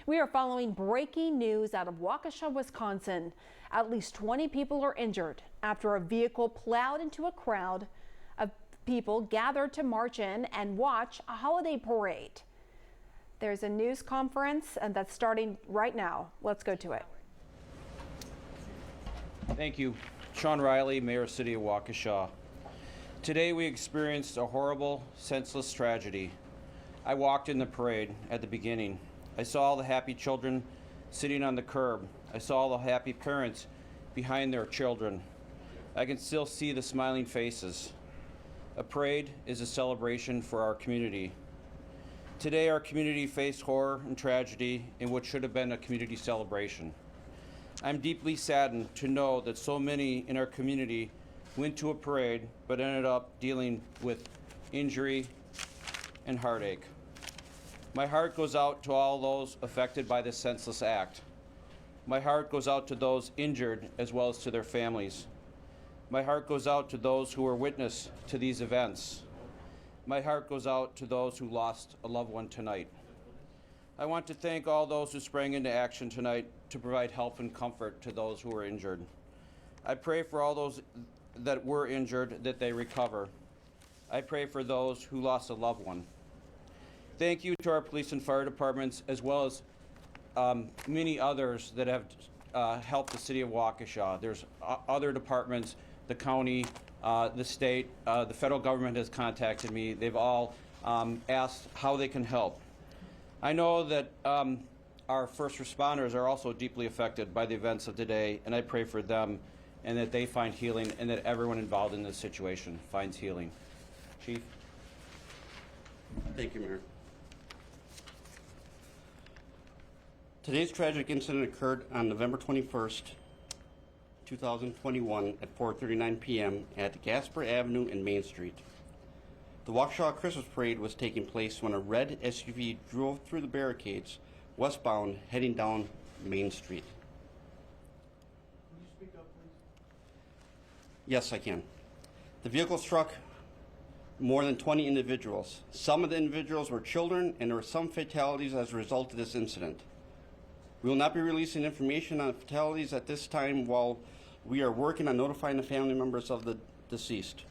We are following breaking news out of Waukesha, Wisconsin. At least 20 people are injured after a vehicle plowed into a crowd of people gathered to march in and watch a holiday parade. There's a news conference that's starting right now. Let's go to it. Thank you. Sean Riley, Mayor, City of Waukesha. Today we experienced a horrible, senseless tragedy. I walked in the parade at the beginning. I saw all the happy children sitting on the curb. I saw all the happy parents behind their children. I can still see the smiling faces. A parade is a celebration for our community. Today our community faced horror and tragedy in what should have been a community celebration. I'm deeply saddened to know that so many in our community went to a parade but ended up dealing with injury and heartache. My heart goes out to all those affected by this senseless act. My heart goes out to those injured as well as to their families. My heart goes out to those who were witness to these events. My heart goes out to those who lost a loved one tonight. I want to thank all those who sprang into action tonight to provide help and comfort to those who were injured. I pray for all those that were injured that they recover. I pray for those who lost a loved one. Thank you to our police and fire departments, as well as many others that have helped the city of Waukesha. There's other departments, the county, the state, the federal government has contacted me. They've all asked how they can help. I know that our first responders are also deeply affected by the events of today, and I pray for them and that they find healing and that everyone involved in this situation finds healing. Chief. Thank you, Mayor. Today's tragic incident occurred on November 21st, 2021 at 4:39 p.m. at Gasper Avenue and Main Street. The Waukesha Christmas Parade was taking place when a red SUV drove through the barricades westbound heading down Main Street. Can you speak up, please? Yes, I can. The vehicle struck more than 20 individuals. Some of the individuals were children, and there were some fatalities as a result of this incident. We will not be releasing information on fatalities at this time while we are working on notifying the family members of the deceased.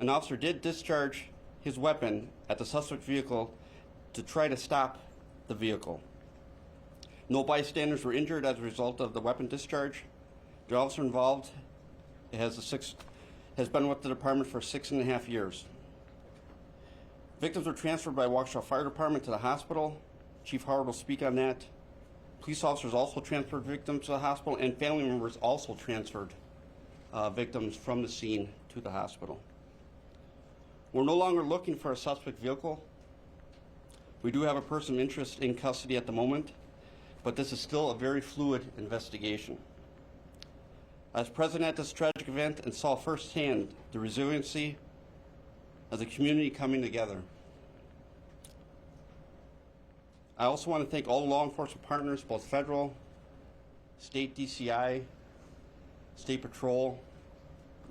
An officer did discharge his weapon at the suspect vehicle to try to stop the vehicle. No bystanders were injured as a result of the weapon discharge. The officer involved has been with the department for 6.5 years. Victims were transferred by Waukesha Fire Department to the hospital. Chief Howard will speak on that. Police officers also transferred victims to the hospital, and family members also transferred victims from the scene to the hospital. We're no longer looking for a suspect vehicle. We do have a person of interest in custody at the moment, but this is still a very fluid investigation. I was present at this tragic event and saw firsthand the resiliency of the community coming together. I also want to thank all law enforcement partners, both federal, state DCI, State Patrol,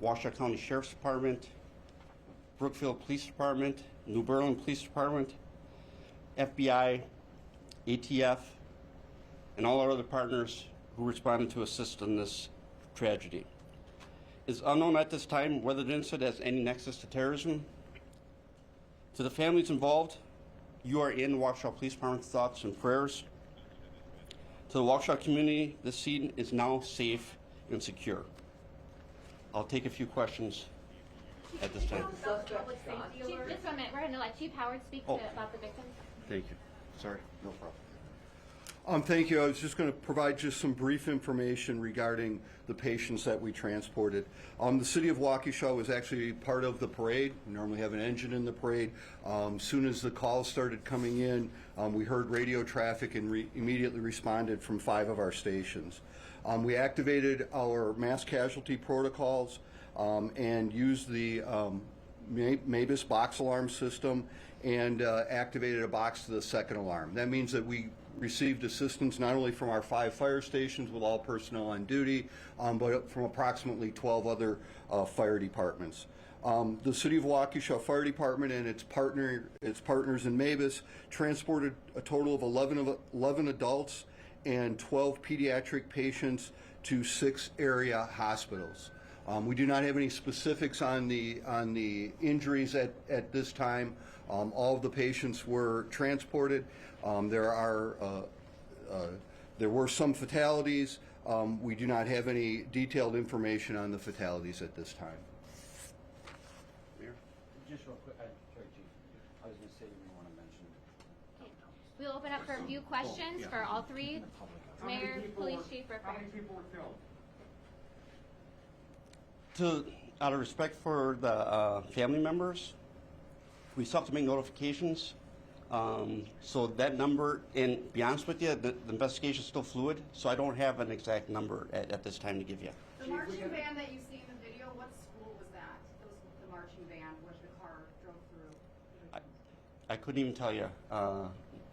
Waukesha County Sheriff's Department, Brookfield Police Department, New Berlin Police Department, FBI, ATF, and all our other partners who responded to assist in this tragedy. It is unknown at this time whether the incident has any nexus to terrorism. To the families involved, you are in Waukesha Police Department's thoughts and prayers. To the Waukesha community, this scene is now safe and secure. I'll take a few questions at this time. Chief, just 1 minute. We're going to let Chief Howard speak about the victims. Thank you. Sorry, no problem. Thank you. I was just going to provide just some brief information regarding the patients that we transported. The city of Waukesha was actually part of the parade. We normally have an engine in the parade. Soon as the calls started coming in, we heard radio traffic and immediately responded from 5 of our stations. We activated our mass casualty protocols and used the MABUS box alarm system and activated a box to the second alarm. That means that we received assistance not only from our 5 fire stations with all personnel on duty, but from approximately 12 other fire departments. The City of Waukesha Fire Department and its partners in Mavis transported a total of 11 adults and 12 pediatric patients to 6 area hospitals. We do not have any specifics on the injuries at this time. All of the patients were transported. There were some fatalities. We do not have any detailed information on the fatalities at this time. Just real quick, sorry, Chief. I was going to say you may want to mention. We'll open up for a few questions for all three. Mayor, police chief, or fire. Out of respect for the family members, we still have to make notifications. So that number, and to be honest with you, the investigation is still fluid, so I don't have an exact number at this time to give you. The marching band that you see in the video, what school was that? The marching band where the car drove through? I couldn't even tell you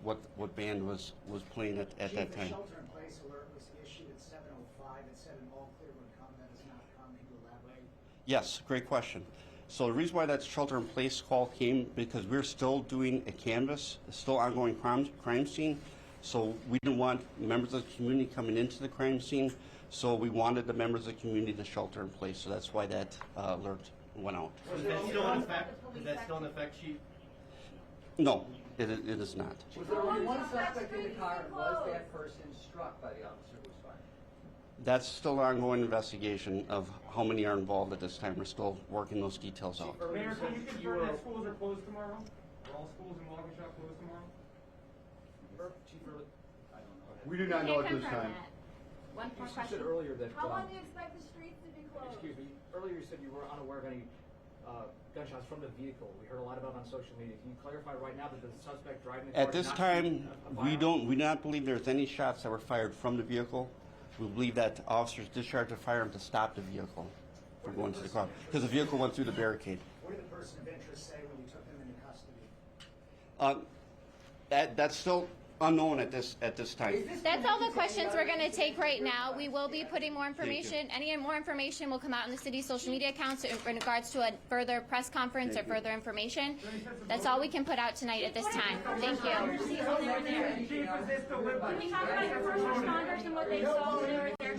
what band was playing at that The time. shelter-in-place alert was issued at 7:05. It said an all-clear would come. That has not come. Can you elaborate? Yes, great question. So the reason why that shelter-in-place call came, because we're still doing a canvass, it's still ongoing crime scene. So we didn't want members of the community coming into the crime scene. So we wanted the members of the community to shelter in place. So that's why that alert went out. Is that still in effect? Is that still in effect, Chief? No, it is not. Was there only one suspect in the car, and was that person struck by the officer who was fired? That's still an ongoing investigation of how many are involved at this time. We're still working those details out. Mayor, can you confirm that schools are closed tomorrow? Are all schools in Waukesha closed tomorrow? Chief, I don't know. We do not know at this time. One more You question. said earlier that, How long do you expect the streets to be closed? excuse me, earlier you said you were unaware of any gunshots from the vehicle. We heard a lot about it on social media. Can you clarify right now that the suspect driving the car At this did not time, shoot a we firearm? do not believe there's any shots that were fired from the vehicle. We believe that officers discharged a firearm to stop the vehicle from going to the car, because the vehicle went through the barricade. What did the person of interest say when you took them into custody? That's still unknown at this time. That's all the questions we're going to take right now. We will be putting more information. Any more information will come out in the city's social media accounts in regards to a further press conference or further information. That's all we can put out tonight at this time. Thank you. Chief, is this deliberate? Can we talk about your first responders and what they saw when they were there?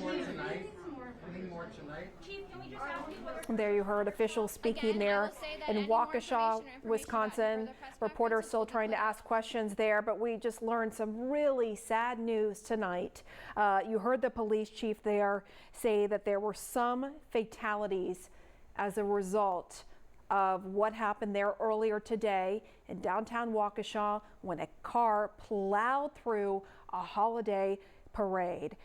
Anything more tonight? Chief, can we just ask you what There you heard officials speaking Again, I there will say that in any more Waukesha, information or information Wisconsin. about further press Reporters conferences still will be trying to put out. ask questions there, but we just learned some really sad news tonight. You heard the police chief there say that there were some fatalities as a result of what happened there earlier today in downtown Waukesha when a car plowed through a holiday parade.